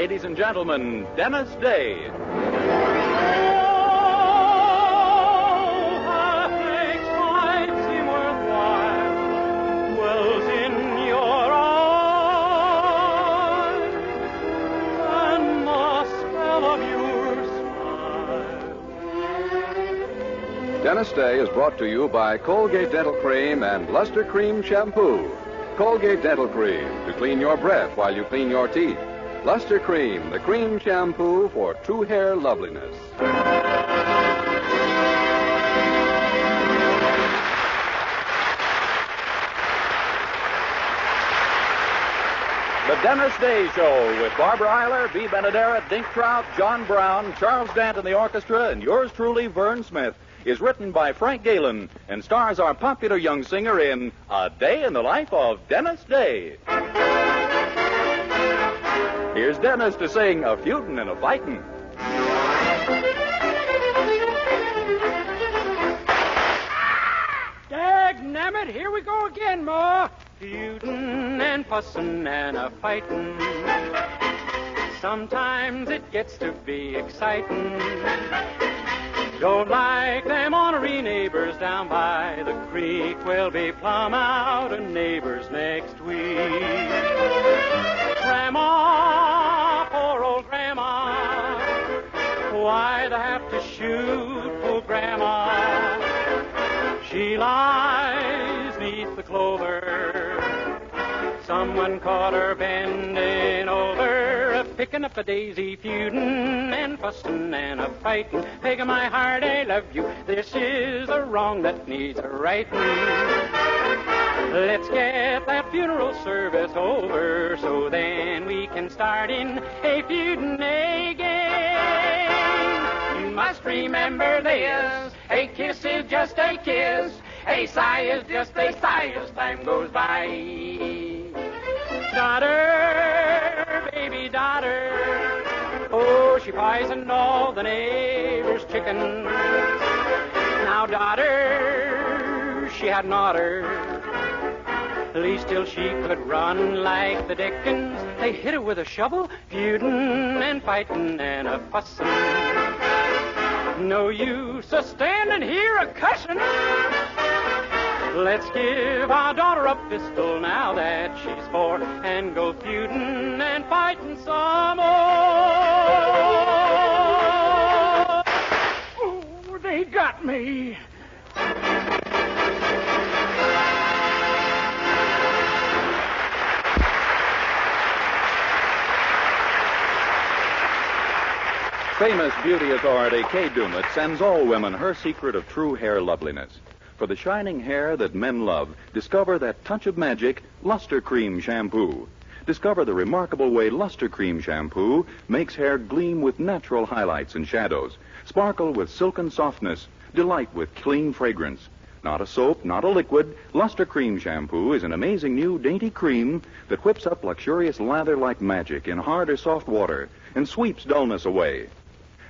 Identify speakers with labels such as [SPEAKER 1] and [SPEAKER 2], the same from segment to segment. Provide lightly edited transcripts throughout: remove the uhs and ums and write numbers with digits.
[SPEAKER 1] ladies and gentlemen, Dennis Day.
[SPEAKER 2] Dennis Day is brought to you by Colgate Dental Cream and Luster Cream Shampoo. Colgate Dental Cream, to clean your breath while you clean your teeth. Luster Cream, the cream shampoo for true hair loveliness.
[SPEAKER 1] The Dennis Day Show with Barbara Eiler, Bea Benaderet, Dink Trout, John Brown, Charles Dant in the orchestra, and yours truly, Vern Smith, is written by Frank Galen and stars our popular young singer in A Day in the Life of Dennis Day. Here's Dennis to sing A Feudin' and a Fightin'.
[SPEAKER 3] Dagnammit, here we go again, Ma. Feudin' and fussin' and a fightin'. Sometimes it gets to be excitin'. Don't like them ornery neighbors down by the creek. We'll be plumb out of neighbors next week. Grandma, poor old Grandma, why'd I have to shoot poor Grandma? She lies neath the clover. Someone caught her bending over, picking up a daisy, feuding and fussing and a fighting. Peg my heart, I love you. This is a wrong that needs a righting. Let's get that funeral service over, so then we can start in a feuding again. You must remember this: a kiss is just a kiss, a sigh is just a sigh as time goes by. Daughter, baby daughter, oh, she poisoned all the neighbors' chickens. Now, daughter, she had an otter, at least till she could run like the Dickens. They hit her with a shovel, feuding and fighting and a fussin'. No use a standing here a cussin'. Let's give our daughter a pistol now that she's 4 and go feuding and fighting some more. Oh, they got me.
[SPEAKER 1] Famous beauty authority Kay Dumet sends all women her secret of true hair loveliness. For the shining hair that men love, discover that touch of magic, Luster Cream Shampoo. Discover the remarkable way Luster Cream Shampoo makes hair gleam with natural highlights and shadows, sparkle with silken softness, delight with clean fragrance. Not a soap, not a liquid, Luster Cream Shampoo is an amazing new dainty cream that whips up luxurious lather like magic in hard or soft water and sweeps dullness away.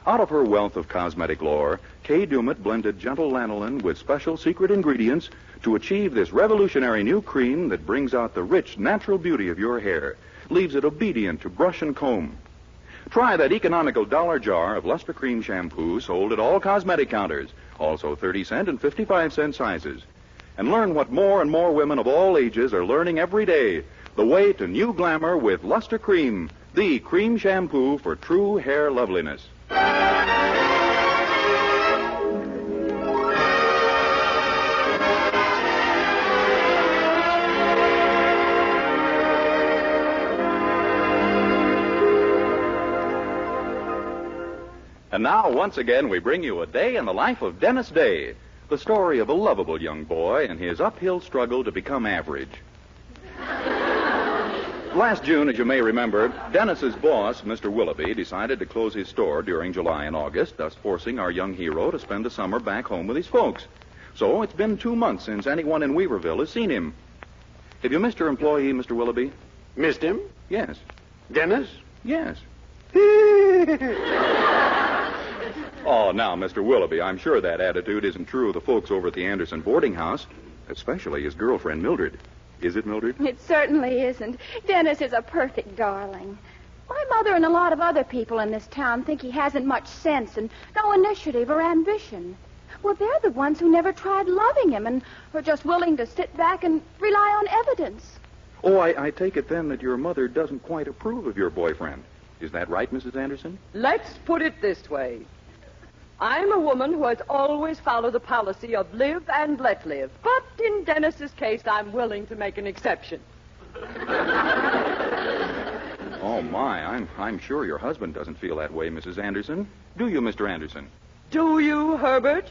[SPEAKER 1] Out of her wealth of cosmetic lore, Kay Dumet blended gentle lanolin with special secret ingredients to achieve this revolutionary new cream that brings out the rich, natural beauty of your hair, leaves it obedient to brush and comb. Try that economical $1 jar of Luster Cream Shampoo sold at all cosmetic counters, also 30-cent and 55-cent sizes. And learn what more and more women of all ages are learning every day, the way to new glamour with Luster Cream, the cream shampoo for true hair loveliness. And now, once again, we bring you A Day in the Life of Dennis Day, the story of a lovable young boy and his uphill struggle to become average. Last June, as you may remember, Dennis's boss, Mr. Willoughby, decided to close his store during July and August, thus forcing our young hero to spend the summer back home with his folks. So it's been 2 months since anyone in Weaverville has seen him. Have you missed your employee, Mr. Willoughby?
[SPEAKER 4] Missed him?
[SPEAKER 1] Yes.
[SPEAKER 4] Dennis?
[SPEAKER 1] Yes. Oh, now, Mr. Willoughby, I'm sure that attitude isn't true of the folks over at the Anderson boarding house, especially his girlfriend, Mildred. Is it, Mildred?
[SPEAKER 5] It certainly isn't. Dennis is a perfect darling.
[SPEAKER 4] My mother and a lot of other people in this town think he hasn't much sense and no initiative or ambition. Well, they're the ones who never tried loving him and are just willing to sit back and rely on evidence.
[SPEAKER 1] Oh, I take it then that your mother doesn't quite approve of your boyfriend. Is that right, Mrs. Anderson?
[SPEAKER 5] Let's put it this way. I'm a woman who has always followed the policy of live and let live. But in Dennis's case, I'm willing to make an exception.
[SPEAKER 1] Oh, my. I'm sure your husband doesn't feel that way, Mrs. Anderson. Do you, Mr. Anderson?
[SPEAKER 5] Do you, Herbert?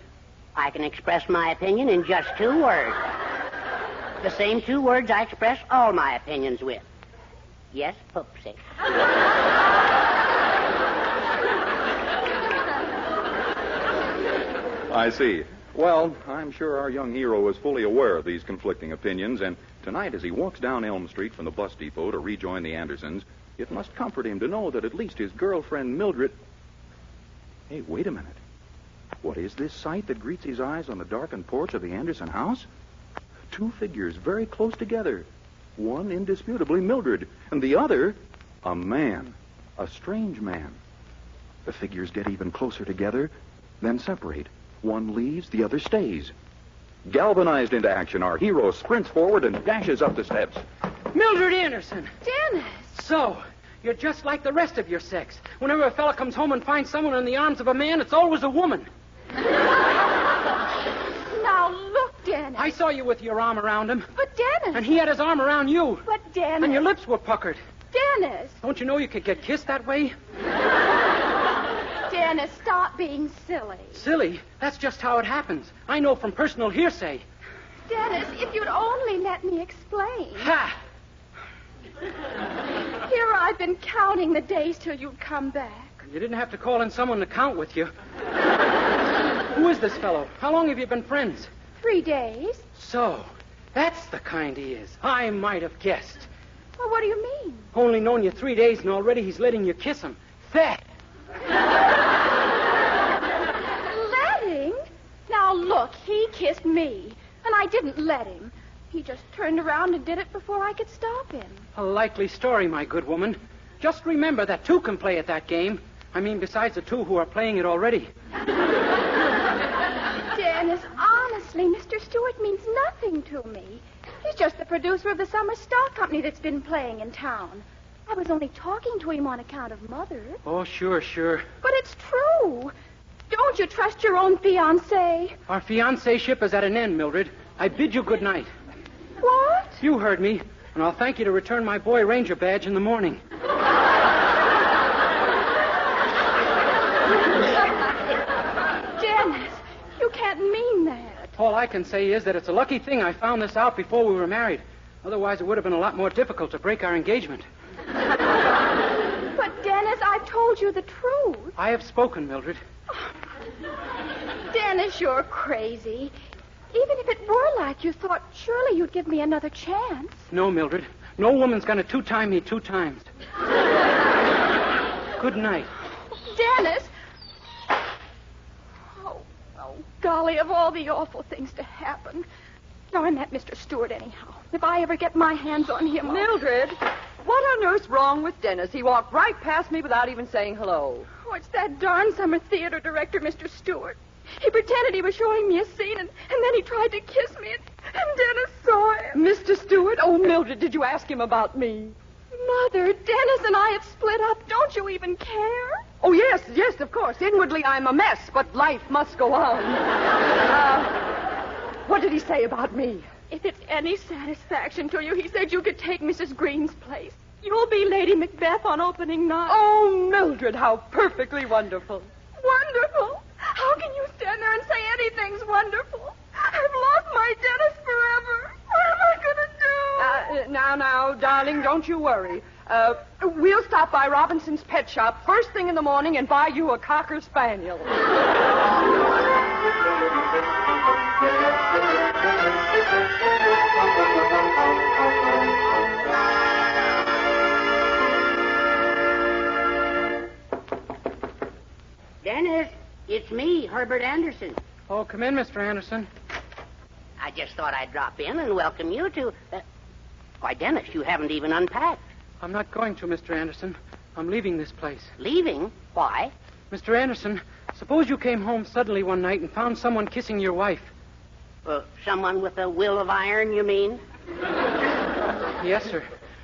[SPEAKER 6] I can express my opinion in just 2 words. The same 2 words I express all my opinions with. Yes, Poopsie.
[SPEAKER 1] I see. Well, I'm sure our young hero is fully aware of these conflicting opinions, and tonight as he walks down Elm Street from the bus depot to rejoin the Andersons, it must comfort him to know that at least his girlfriend Mildred... Hey, wait a minute. What is this sight that greets his eyes on the darkened porch of the Anderson house? 2 figures very close together. One indisputably Mildred, and the other a man, a strange man. The figures get even closer together, then separate. One leaves, the other stays. Galvanized into action, our hero sprints forward and dashes up the steps.
[SPEAKER 7] Mildred Anderson.
[SPEAKER 4] Dennis!
[SPEAKER 7] So, you're just like the rest of your sex. Whenever a fella comes home and finds someone in the arms of a man, it's always a woman.
[SPEAKER 4] Now, look, Dennis.
[SPEAKER 7] I saw you with your arm around him.
[SPEAKER 4] But, Dennis.
[SPEAKER 7] And he had his arm around you.
[SPEAKER 4] But, Dennis.
[SPEAKER 7] And your lips were puckered.
[SPEAKER 4] Dennis.
[SPEAKER 7] Don't you know you could get kissed that way?
[SPEAKER 4] Dennis, stop being silly.
[SPEAKER 7] Silly? That's just how it happens. I know from personal hearsay.
[SPEAKER 4] Dennis, if you'd only let me explain.
[SPEAKER 7] Ha!
[SPEAKER 4] Here I've been counting the days till you'd come back.
[SPEAKER 7] You didn't have to call in someone to count with you. Who is this fellow? How long have you been friends?
[SPEAKER 4] 3 days.
[SPEAKER 7] So, that's the kind he is. I might have guessed.
[SPEAKER 4] Well, what do you mean?
[SPEAKER 7] Only known you 3 days, and already he's letting you kiss him. That.
[SPEAKER 4] Letting? Now, look, he kissed me, and I didn't let him. He just turned around and did it before I could stop him.
[SPEAKER 7] A likely story, my good woman. Just remember that 2 can play at that game. I mean, besides the 2 who are playing it already.
[SPEAKER 4] Dennis, honestly, Mr. Stewart means nothing to me. He's just the producer of the summer stock company that's been playing in town. I was only talking to him on account of Mother.
[SPEAKER 7] Oh, sure.
[SPEAKER 4] But it's true. Don't you trust your own fiancé?
[SPEAKER 7] Our fiancé-ship is at an end, Mildred. I bid you good night.
[SPEAKER 4] What?
[SPEAKER 7] You heard me, and I'll thank you to return my boy ranger badge in the morning.
[SPEAKER 4] Dennis, you can't mean that.
[SPEAKER 7] All I can say is that it's a lucky thing I found this out before we were married. Otherwise, it would have been a lot more difficult to break our engagement.
[SPEAKER 4] But, Dennis, I've told you the truth.
[SPEAKER 7] I have spoken, Mildred.
[SPEAKER 4] Dennis, you're crazy. Even if it were like you thought, surely you'd give me another chance.
[SPEAKER 7] No, Mildred. No woman's going to 2-time me 2 times. Good night.
[SPEAKER 4] Dennis! Oh, golly, of all the awful things to happen. Now, I'm that Mr. Stewart anyhow. If I ever get my hands on him...
[SPEAKER 5] Mildred, what on earth's wrong with Dennis? He walked right past me without even saying hello.
[SPEAKER 4] Oh, it's that darn summer theater director, Mr. Stewart. He pretended he was showing me a scene, and then he tried to kiss me, and Dennis saw him.
[SPEAKER 5] Mr. Stewart? Oh, Mildred, did you ask him about me?
[SPEAKER 4] Mother, Dennis and I have split up. Don't you even care?
[SPEAKER 5] Oh, yes, of course. Inwardly, I'm a mess, but life must go on. What did he say about me?
[SPEAKER 4] If it's any satisfaction to you, he said you could take Mrs. Green's place. You'll be Lady Macbeth on opening night.
[SPEAKER 5] Oh, Mildred, how perfectly wonderful.
[SPEAKER 4] Wonderful? How can you stand there and say anything's wonderful? I've lost my Dennis forever. What am I going to do?
[SPEAKER 5] Now, darling, don't you worry. We'll stop by Robinson's pet shop first thing in the morning and buy you a Cocker Spaniel.
[SPEAKER 6] Dennis, it's me, Herbert Anderson.
[SPEAKER 7] Oh, come in, Mr. Anderson.
[SPEAKER 6] I just thought I'd drop in and welcome you to... Why, Dennis, you haven't even unpacked.
[SPEAKER 7] I'm not going to, Mr. Anderson. I'm leaving this place.
[SPEAKER 6] Leaving? Why?
[SPEAKER 7] Mr. Anderson, suppose you came home suddenly one night and found someone kissing your wife.
[SPEAKER 6] Someone with a will of iron, you mean?
[SPEAKER 7] Yes, sir.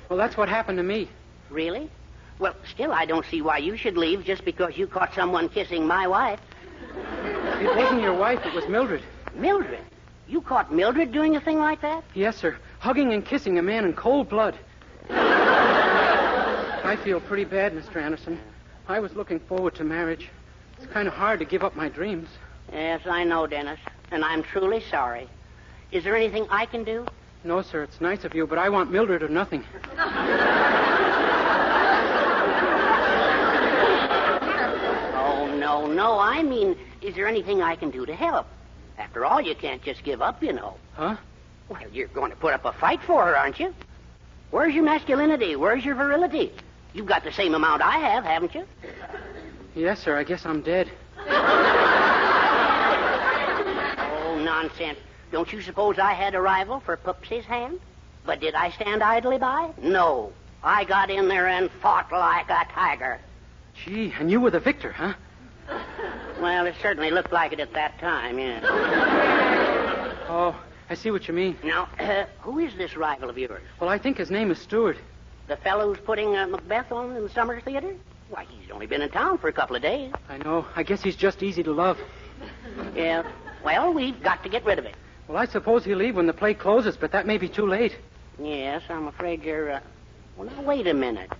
[SPEAKER 7] Well, that's what happened to me.
[SPEAKER 6] Really? Well, still, I don't see why you should leave just because you caught someone kissing my wife.
[SPEAKER 7] It wasn't your wife, it was Mildred.
[SPEAKER 6] Mildred? You caught Mildred doing a thing like that?
[SPEAKER 7] Yes, sir. Hugging and kissing a man in cold blood. I feel pretty bad, Mr. Anderson. I was looking forward to marriage. It's kind of hard to give up my dreams.
[SPEAKER 6] Yes, I know, Dennis. And I'm truly sorry. Is there anything I can do?
[SPEAKER 7] No, sir, it's nice of you, but I want Mildred or nothing.
[SPEAKER 6] Oh, no. I mean, is there anything I can do to help? After all, you can't just give up, you know.
[SPEAKER 7] Huh?
[SPEAKER 6] Well, you're going to put up a fight for her, aren't you? Where's your masculinity? Where's your virility? You've got the same amount I have, haven't you?
[SPEAKER 7] Yes, sir, I guess I'm dead.
[SPEAKER 6] Oh, nonsense. Don't you suppose I had a rival for Pupsy's hand? But did I stand idly by? No. I got in there and fought like a tiger.
[SPEAKER 7] Gee, and you were the victor, huh?
[SPEAKER 6] Well, it certainly looked like it at that time, yes.
[SPEAKER 7] Oh, I see what you mean.
[SPEAKER 6] Now, who is this rival of yours?
[SPEAKER 7] Well, I think his name is Stewart.
[SPEAKER 6] The fellow who's putting Macbeth on in the summer theater? Why, he's only been in town for a couple of days.
[SPEAKER 7] I know. I guess he's just easy to love.
[SPEAKER 6] Yeah. Well, we've got to get rid of it.
[SPEAKER 7] Well, I suppose he'll leave when the play closes, but that may be too late.
[SPEAKER 6] Yes, I'm afraid you're, Well, now, wait a minute.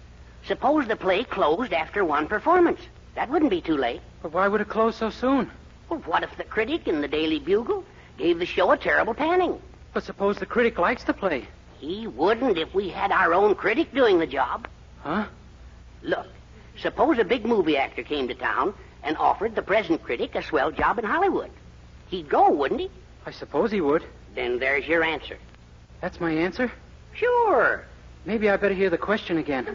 [SPEAKER 6] Suppose the play closed after one performance. That wouldn't be too late.
[SPEAKER 7] But why would it close so soon?
[SPEAKER 6] Well, what if the Critic and the Daily Bugle gave the show a terrible panning?
[SPEAKER 7] But suppose the critic likes the play.
[SPEAKER 6] He wouldn't if we had our own critic doing the job.
[SPEAKER 7] Huh?
[SPEAKER 6] Look, suppose a big movie actor came to town and offered the present critic a swell job in Hollywood. He'd go, wouldn't he?
[SPEAKER 7] I suppose he would.
[SPEAKER 6] Then there's your answer.
[SPEAKER 7] That's my answer?
[SPEAKER 6] Sure.
[SPEAKER 7] Maybe I better hear the question again.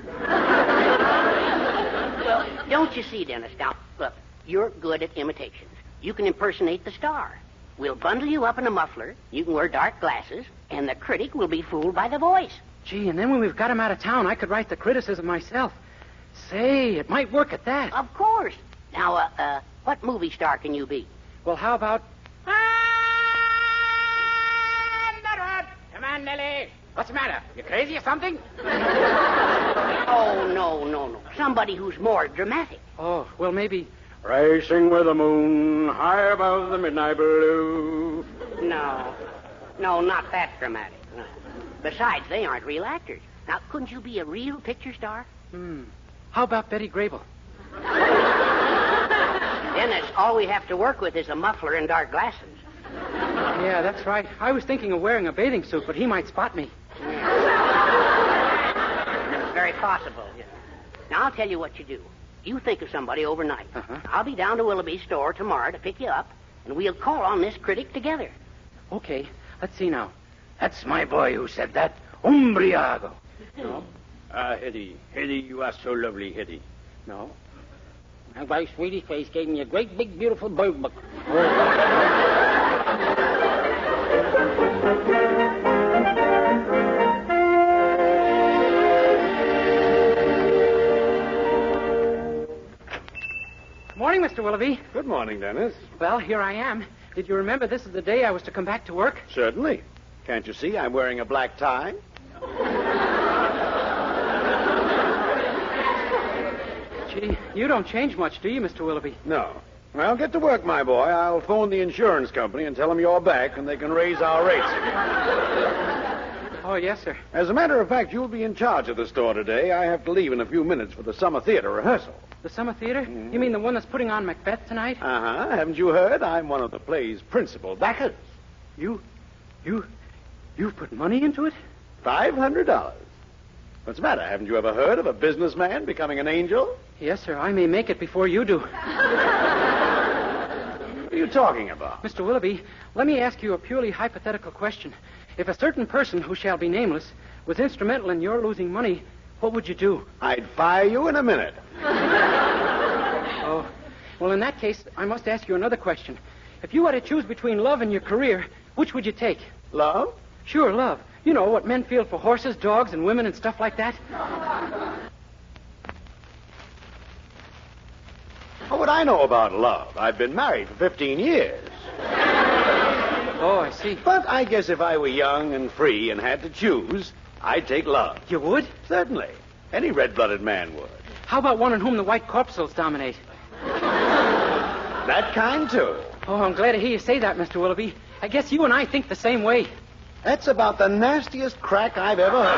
[SPEAKER 6] Well, don't you see, Dennis? Now, look, you're good at imitations. You can impersonate the star. We'll bundle you up in a muffler, you can wear dark glasses, and the critic will be fooled by the voice.
[SPEAKER 7] Gee, and then when we've got him out of town, I could write the criticism myself. Say, it might work at that.
[SPEAKER 6] Of course. Now, what movie star can you be?
[SPEAKER 7] Well, how about...
[SPEAKER 8] Come on, Nellie. What's the matter? You crazy or something?
[SPEAKER 6] Oh, no. Somebody who's more dramatic.
[SPEAKER 7] Oh, well, maybe...
[SPEAKER 8] Racing with the moon, high above the midnight blue.
[SPEAKER 6] No, not that dramatic. No. Besides, they aren't real actors. Now, couldn't you be a real picture star?
[SPEAKER 7] How about Betty Grable?
[SPEAKER 6] Dennis, all we have to work with is a muffler and dark glasses.
[SPEAKER 7] Yeah, that's right. I was thinking of wearing a bathing suit, but he might spot me.
[SPEAKER 6] It's very possible. Now, I'll tell you what you do. You think of somebody overnight.
[SPEAKER 7] Uh-huh.
[SPEAKER 6] I'll be down to Willoughby's store tomorrow to pick you up, and we'll call on this critic together.
[SPEAKER 7] Okay, let's see now.
[SPEAKER 8] That's my boy who said that. Umbriago. No? Hetty, you are so lovely, Hetty. No? My wife's sweetie face gave me a great, big, beautiful bird book.
[SPEAKER 7] Morning, Mr. Willoughby.
[SPEAKER 9] Good morning, Dennis.
[SPEAKER 7] Well, here I am. Did you remember this is the day I was to come back to work?
[SPEAKER 9] Certainly. Can't you see I'm wearing a black tie?
[SPEAKER 7] Gee, you don't change much, do you, Mr. Willoughby?
[SPEAKER 9] No. Well, get to work, my boy. I'll phone the insurance company and tell them you're back and they can raise our rates again.
[SPEAKER 7] Oh, yes, sir.
[SPEAKER 9] As a matter of fact, you'll be in charge of the store today. I have to leave in a few minutes for the summer theater rehearsal.
[SPEAKER 7] The summer theater? You mean the one that's putting on Macbeth tonight?
[SPEAKER 9] Uh-huh. Haven't you heard? I'm one of the play's principal backers.
[SPEAKER 7] You've put money into it?
[SPEAKER 9] $500. What's the matter? Haven't you ever heard of a businessman becoming an angel?
[SPEAKER 7] Yes, sir. I may make it before you do.
[SPEAKER 9] What are you talking about?
[SPEAKER 7] Mr. Willoughby, let me ask you a purely hypothetical question. If a certain person who shall be nameless was instrumental in your losing money, what would you do?
[SPEAKER 9] I'd fire you in a minute.
[SPEAKER 7] Oh, well, in that case, I must ask you another question. If you had to choose between love and your career, which would you take?
[SPEAKER 9] Love?
[SPEAKER 7] Sure, love. You know, what men feel for horses, dogs, and women and stuff like that.
[SPEAKER 9] What would I know about love? I've been married for 15 years.
[SPEAKER 7] Oh, I see.
[SPEAKER 9] But I guess if I were young and free and had to choose, I'd take love.
[SPEAKER 7] You would?
[SPEAKER 9] Certainly. Any red-blooded man would.
[SPEAKER 7] How about one in whom the white corpuscles dominate?
[SPEAKER 9] That kind, too.
[SPEAKER 7] Oh, I'm glad to hear you say that, Mr. Willoughby. I guess you and I think the same way.
[SPEAKER 9] That's about the nastiest crack I've ever heard.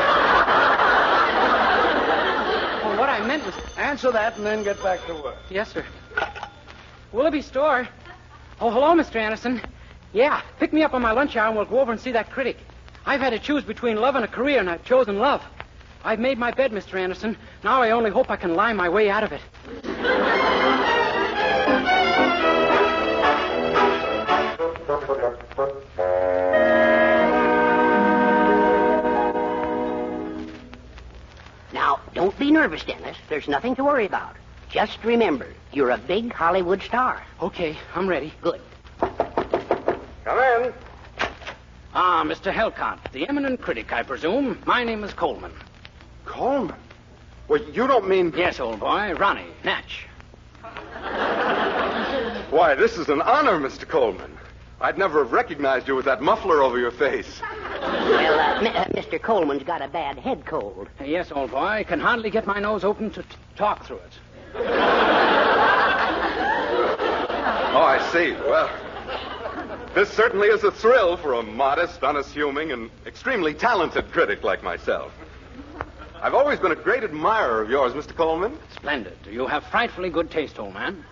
[SPEAKER 7] Well, what I meant was...
[SPEAKER 9] Answer that and then get back to work.
[SPEAKER 7] Yes, sir. Willoughby store. Oh, hello, Mr. Anderson. Yeah, pick me up on my lunch hour and we'll go over and see that critic. I've had to choose between love and a career, and I've chosen love. I've made my bed, Mr. Anderson. Now I only hope I can lie my way out of it.
[SPEAKER 6] Now, don't be nervous, Dennis. There's nothing to worry about. Just remember, you're a big Hollywood star.
[SPEAKER 7] Okay, I'm ready.
[SPEAKER 6] Good.
[SPEAKER 9] Come in.
[SPEAKER 7] Ah, Mr. Helcott, the eminent critic, I presume. My name is Coleman.
[SPEAKER 10] Coleman? Well, you don't mean...
[SPEAKER 7] Yes, old boy. Ronnie. Natch.
[SPEAKER 10] Why, this is an honor, Mr. Coleman. I'd never have recognized you with that muffler over your face.
[SPEAKER 6] Well, Mr. Coleman's got a bad head cold.
[SPEAKER 7] Yes, old boy. I can hardly get my nose open to talk through it.
[SPEAKER 10] Oh, I see. Well, this certainly is a thrill for a modest, unassuming, and extremely talented critic like myself. I've always been a great admirer of yours, Mr. Coleman.
[SPEAKER 7] Splendid. You have frightfully good taste, old man.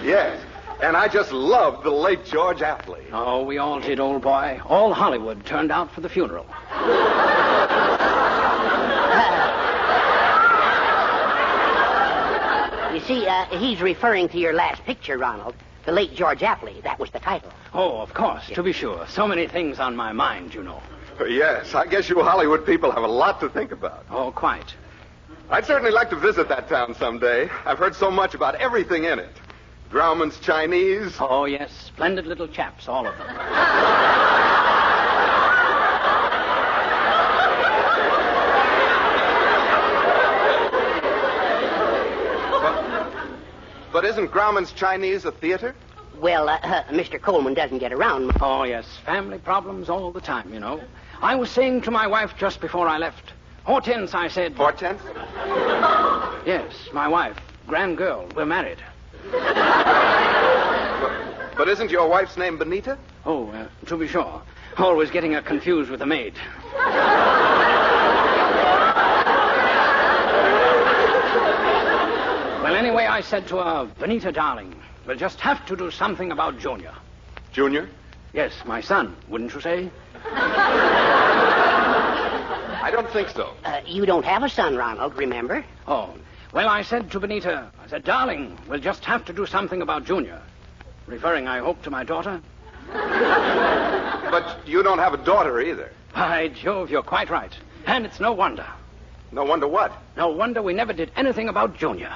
[SPEAKER 10] Yes, and I just loved the late George Apley.
[SPEAKER 7] Oh, we all did, old boy. All Hollywood turned out for the funeral.
[SPEAKER 6] You see, he's referring to your last picture, Ronald. The late George Apley. That was the title.
[SPEAKER 7] Oh, of course, to be sure. So many things on my mind, you know.
[SPEAKER 10] Yes, I guess you Hollywood people have a lot to think about.
[SPEAKER 7] Oh, quite.
[SPEAKER 10] I'd certainly like to visit that town someday. I've heard so much about everything in it. Grauman's Chinese.
[SPEAKER 7] Oh, yes. Splendid little chaps, all of them.
[SPEAKER 10] But isn't Grauman's Chinese a theater?
[SPEAKER 6] Well, Mr. Coleman doesn't get around.
[SPEAKER 7] Oh, yes. Family problems all the time, you know. I was saying to my wife just before I left. Hortense, I said...
[SPEAKER 10] Hortense?
[SPEAKER 7] Yes, my wife. Grand girl. We're married.
[SPEAKER 10] But isn't your wife's name Benita?
[SPEAKER 7] Oh, to be sure. Always getting her confused with the maid. Well, anyway, I said to her, Benita, darling, we'll just have to do something about Junior.
[SPEAKER 10] Junior?
[SPEAKER 7] Yes, my son, wouldn't you say?
[SPEAKER 10] I don't think so.
[SPEAKER 6] You don't have a son, Ronald, remember?
[SPEAKER 7] Oh, well, I said to Benita, darling, we'll just have to do something about Junior. Referring, I hope, to my daughter.
[SPEAKER 10] But you don't have a daughter either.
[SPEAKER 7] By Jove, you're quite right. And it's no wonder.
[SPEAKER 10] No wonder what?
[SPEAKER 7] No wonder we never did anything about Junior.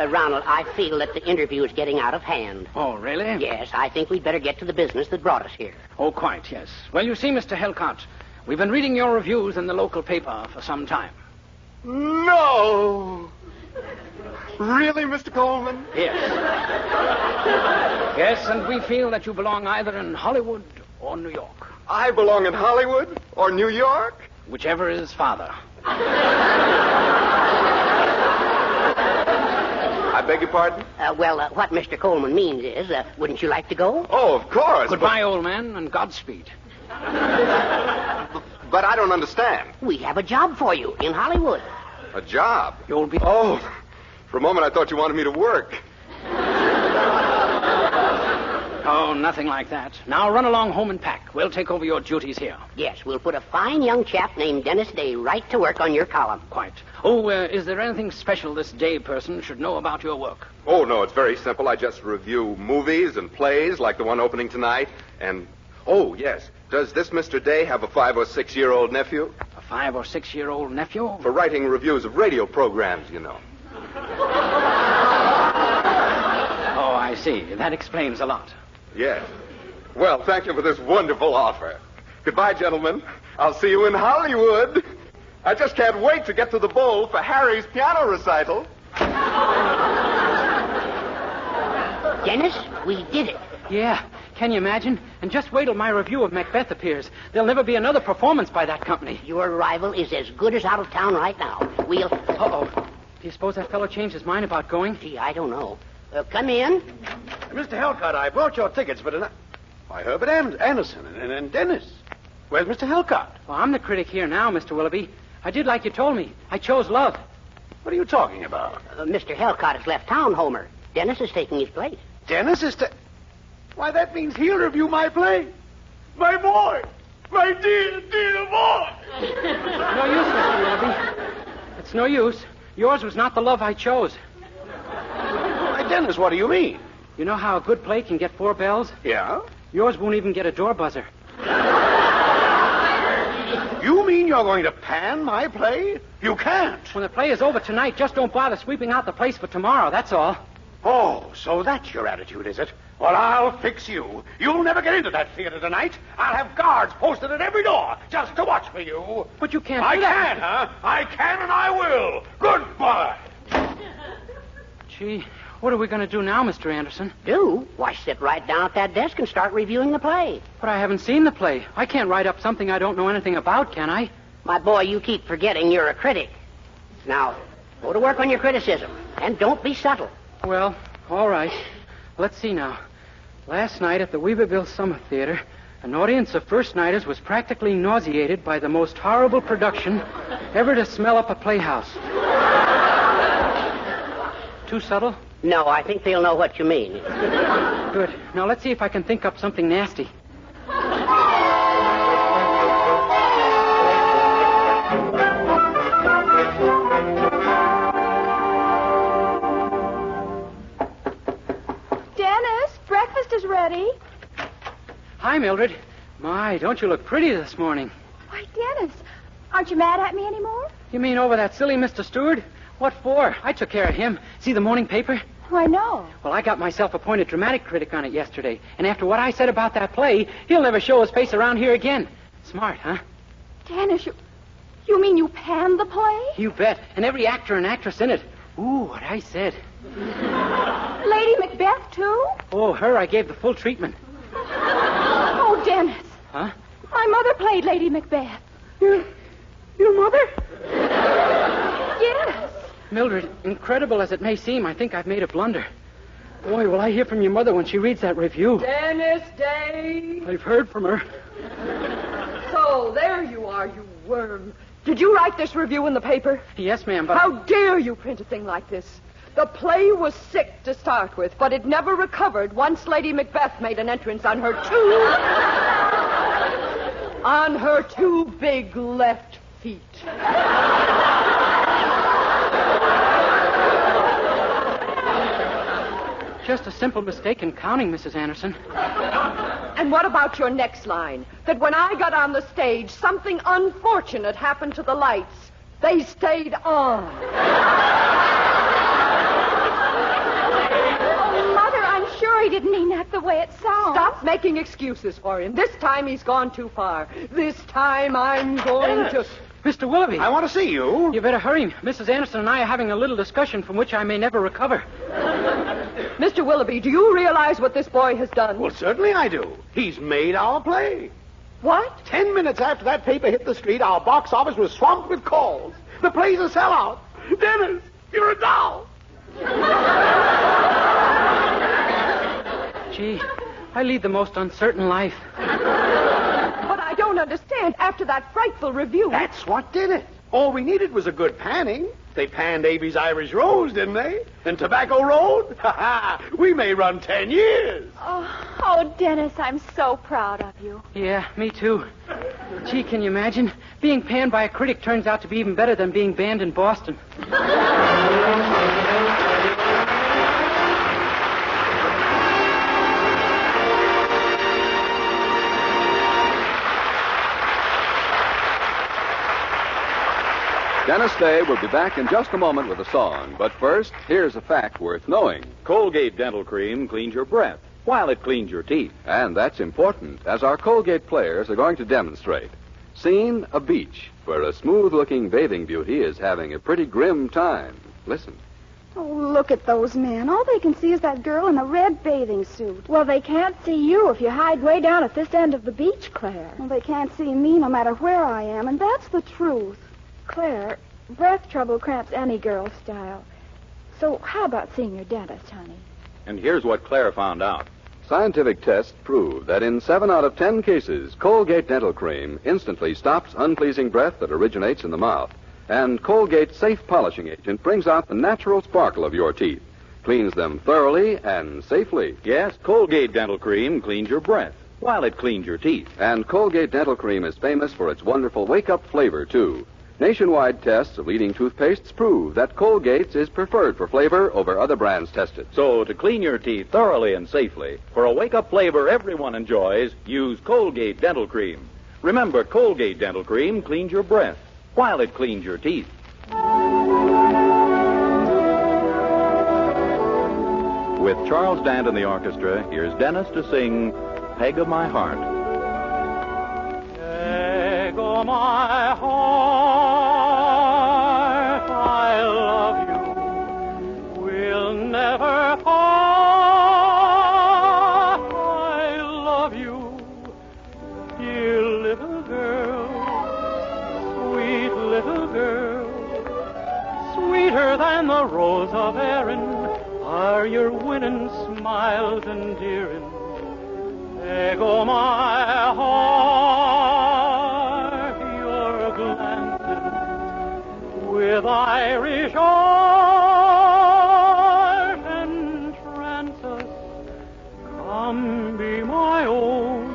[SPEAKER 6] Ronald, I feel that the interview is getting out of hand.
[SPEAKER 7] Oh, really?
[SPEAKER 6] Yes, I think we'd better get to the business that brought us here.
[SPEAKER 7] Oh, quite, yes. Well, you see, Mr. Helcott, we've been reading your reviews in the local paper for some time.
[SPEAKER 10] No! Really, Mr. Coleman?
[SPEAKER 7] Yes. Yes, and we feel that you belong either in Hollywood or New York.
[SPEAKER 10] I belong in Hollywood or New York?
[SPEAKER 7] Whichever is farther.
[SPEAKER 10] I beg your pardon?
[SPEAKER 6] What Mr. Coleman means is, wouldn't you like to go?
[SPEAKER 10] Oh, of course.
[SPEAKER 7] Goodbye, old man, and Godspeed.
[SPEAKER 10] But I don't understand.
[SPEAKER 6] We have a job for you in Hollywood.
[SPEAKER 10] A job?
[SPEAKER 7] You'll be...
[SPEAKER 10] Oh, for a moment I thought you wanted me to work.
[SPEAKER 7] Oh, nothing like that. Now run along home and pack. We'll take over your duties here.
[SPEAKER 6] Yes, we'll put a fine young chap named Dennis Day right to work on your column.
[SPEAKER 7] Quite. Oh, is there anything special this Day person should know about your work?
[SPEAKER 10] Oh, no, it's very simple. I just review movies and plays like the one opening tonight. And, oh, yes, does this Mr. Day have a 5 or 6 year old nephew?
[SPEAKER 7] A 5 or 6 year old nephew?
[SPEAKER 10] For writing reviews of radio programs, you know.
[SPEAKER 7] Oh, I see. That explains a lot.
[SPEAKER 10] Yes. Well, thank you for this wonderful offer. Goodbye, gentlemen. I'll see you in Hollywood. I just can't wait to get to the bowl for Harry's piano recital.
[SPEAKER 6] Dennis, we did it.
[SPEAKER 7] Yeah. Can you imagine? And just wait till my review of Macbeth appears. There'll never be another performance by that company.
[SPEAKER 6] Your rival is as good as out of town right now. We'll...
[SPEAKER 7] Uh-oh. Do you suppose that fellow changed his mind about going?
[SPEAKER 6] Gee, I don't know. Come in.
[SPEAKER 9] Mr. Helcott, I brought your tickets, but... Why, Herbert Anderson and Dennis. Where's Mr. Helcott?
[SPEAKER 7] Well, I'm the critic here now, Mr. Willoughby. I did like you told me. I chose love.
[SPEAKER 9] What are you talking about?
[SPEAKER 6] Mr. Helcott has left town, Homer. Dennis is taking his place.
[SPEAKER 9] Dennis is Why, that means he'll review my play. My boy. My dear, dear boy.
[SPEAKER 7] No use, Mr. Willoughby. It's no use. Yours was not the love I chose.
[SPEAKER 9] Why, Dennis, what do you mean?
[SPEAKER 7] You know how a good play can get 4 bells?
[SPEAKER 9] Yeah?
[SPEAKER 7] Yours won't even get a door buzzer.
[SPEAKER 9] You mean you're going to pan my play? You can't.
[SPEAKER 7] When the play is over tonight, just don't bother sweeping out the place for tomorrow, that's all.
[SPEAKER 9] Oh, so that's your attitude, is it? Well, I'll fix you. You'll never get into that theater tonight. I'll have guards posted at every door just to watch for you.
[SPEAKER 7] But you can't
[SPEAKER 9] I
[SPEAKER 7] do that.
[SPEAKER 9] can, huh? I can and I will. Goodbye.
[SPEAKER 7] Gee, what are we going to do now, Mr. Anderson?
[SPEAKER 6] Do? Why, sit right down at that desk and start reviewing the play.
[SPEAKER 7] But I haven't seen the play. I can't write up something I don't know anything about, can I?
[SPEAKER 6] My boy, you keep forgetting you're a critic. Now, go to work on your criticism, and don't be subtle.
[SPEAKER 7] Well, all right. Let's see now. Last night at the Weaverville Summer Theater, an audience of first-nighters was practically nauseated by the most horrible production ever to smell up a playhouse. Too subtle?
[SPEAKER 6] No, I think they'll know what you mean.
[SPEAKER 7] Good. Now let's see if I can think up something nasty.
[SPEAKER 4] Dennis, breakfast is ready.
[SPEAKER 7] Hi, Mildred. My, don't you look pretty this morning.
[SPEAKER 4] Why, Dennis, aren't you mad at me anymore?
[SPEAKER 7] You mean over that silly Mr. Stewart? What for? I took care of him. See the morning paper?
[SPEAKER 4] Why, no.
[SPEAKER 7] Well, I got myself appointed dramatic critic on it yesterday. And after what I said about that play, he'll never show his face around here again. Smart, huh?
[SPEAKER 4] Dennis, you mean you panned the play?
[SPEAKER 7] You bet. And every actor and actress in it. Ooh, what I said.
[SPEAKER 4] Lady Macbeth, too?
[SPEAKER 7] Oh, her I gave the full treatment.
[SPEAKER 4] Oh, Dennis.
[SPEAKER 7] Huh?
[SPEAKER 4] My mother played Lady Macbeth.
[SPEAKER 7] Your mother?
[SPEAKER 4] Yes.
[SPEAKER 7] Mildred, incredible as it may seem, I think I've made a blunder. Boy, will I hear from your mother when she reads that review.
[SPEAKER 5] Dennis Day.
[SPEAKER 7] I've heard from her.
[SPEAKER 5] So, there you are, you worm. Did you write this review in the paper?
[SPEAKER 7] Yes, ma'am, but...
[SPEAKER 5] How dare you print a thing like this? The play was sick to start with, but it never recovered once Lady Macbeth made an entrance on her two big left feet.
[SPEAKER 7] Just a simple mistake in counting, Mrs. Anderson.
[SPEAKER 5] And what about your next line? That when I got on the stage, something unfortunate happened to the lights. They stayed on.
[SPEAKER 4] Oh, Mother, I'm sure he didn't mean that the way it sounds.
[SPEAKER 5] Stop making excuses for him. This time he's gone too far. This time I'm going to...
[SPEAKER 7] Mr. Willoughby.
[SPEAKER 9] I want to see you.
[SPEAKER 7] You better hurry. Mrs. Anderson and I are having a little discussion from which I may never recover.
[SPEAKER 5] Mr. Willoughby, do you realize what this boy has done?
[SPEAKER 9] Well, certainly I do. He's made our play.
[SPEAKER 5] What?
[SPEAKER 9] 10 minutes after that paper hit the street, our box office was swamped with calls. The play's a sellout. Dennis, you're a doll.
[SPEAKER 7] Gee, I lead the most uncertain life.
[SPEAKER 5] But I don't understand. After that frightful review...
[SPEAKER 9] That's what did it. All we needed was a good panning. They panned Avy's Irish Rose, didn't they? And Tobacco Road? Ha ha! We may run 10 years.
[SPEAKER 4] Oh, Dennis, I'm so proud of you.
[SPEAKER 7] Yeah, me too. Gee, can you imagine? Being panned by a critic turns out to be even better than being banned in Boston.
[SPEAKER 2] Dennis Day will be back in just a moment with a song. But first, here's a fact worth knowing.
[SPEAKER 1] Colgate Dental Cream cleans your breath while it cleans your teeth.
[SPEAKER 2] And that's important, as our Colgate players are going to demonstrate. Scene, a beach, where a smooth-looking bathing beauty is having a pretty grim time. Listen.
[SPEAKER 4] Oh, look at those men. All they can see is that girl in a red bathing suit.
[SPEAKER 11] Well, they can't see you if you hide way down at this end of the beach, Claire.
[SPEAKER 4] Well, they can't see me no matter where I am, and that's the truth.
[SPEAKER 11] Claire, breath trouble cramps any girl's style. So how about seeing your dentist, honey?
[SPEAKER 1] And here's what Claire found out.
[SPEAKER 2] Scientific tests prove that in 7 out of 10 cases, Colgate Dental Cream instantly stops unpleasing breath that originates in the mouth. And Colgate's safe polishing agent brings out the natural sparkle of your teeth, cleans them thoroughly and safely.
[SPEAKER 1] Yes, Colgate Dental Cream cleans your breath while it cleans your teeth.
[SPEAKER 2] And Colgate Dental Cream is famous for its wonderful wake-up flavor, too. Nationwide tests of leading toothpastes prove that Colgate's is preferred for flavor over other brands tested.
[SPEAKER 1] So to clean your teeth thoroughly and safely, for a wake-up flavor everyone enjoys, use Colgate Dental Cream. Remember, Colgate Dental Cream cleans your breath while it cleans your teeth. With Charles Dant and the orchestra, here's Dennis to sing Peg of My Heart.
[SPEAKER 3] Peg of my heart, I love you, will never part. I love you, dear little girl, sweet little girl, sweeter than the rose of Erin are your winning smiles endearing. Peg o' my heart, your glances with Irish art entrance us. Come be my own,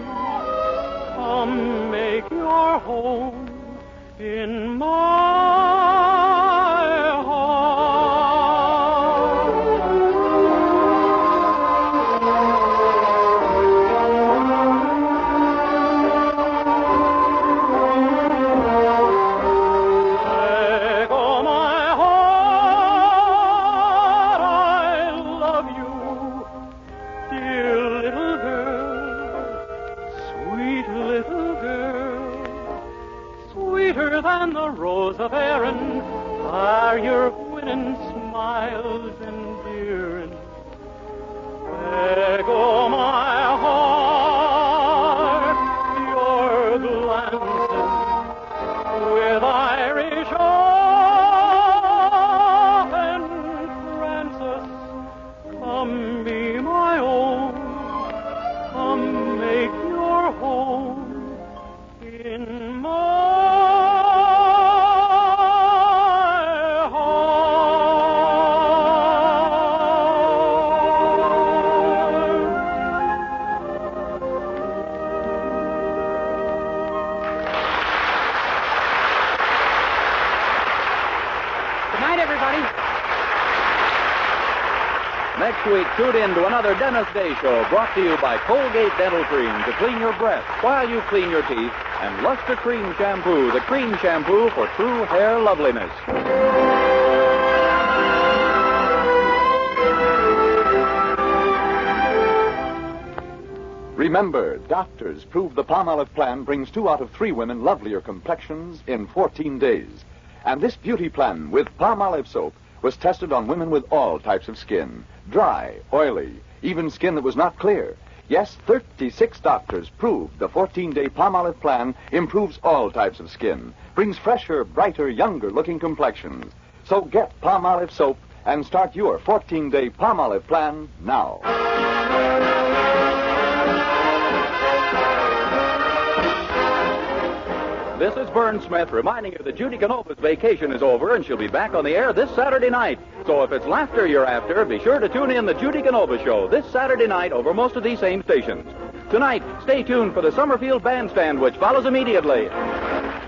[SPEAKER 3] come make your home in my than the rose of Erin are your winning smiles endearing. Peg o' my heart, your glances with Irish art entrance us. Come be my own, come make your home in my
[SPEAKER 1] Next week, tune in to another Dennis Day Show brought to you by Colgate Dental Cream to clean your breath while you clean your teeth, and Luster Cream Shampoo, the cream shampoo for true hair loveliness.
[SPEAKER 12] Remember, doctors prove the Palmolive plan brings 2 out of 3 women lovelier complexions in 14 days. And this beauty plan with Palmolive soap was tested on women with all types of skin. Dry, oily, even skin that was not clear. Yes, 36 doctors proved the 14-day Palmolive plan improves all types of skin, brings fresher, brighter, younger-looking complexions. So get Palmolive soap and start your 14-day Palmolive plan now.
[SPEAKER 1] This is Vern Smith reminding you that Judy Canova's vacation is over and she'll be back on the air this Saturday night. So if it's laughter you're after, be sure to tune in the Judy Canova Show this Saturday night over most of these same stations. Tonight, stay tuned for the Summerfield Bandstand, which follows immediately.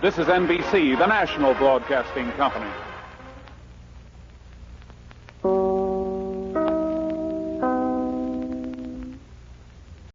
[SPEAKER 13] This is NBC, the national broadcasting company.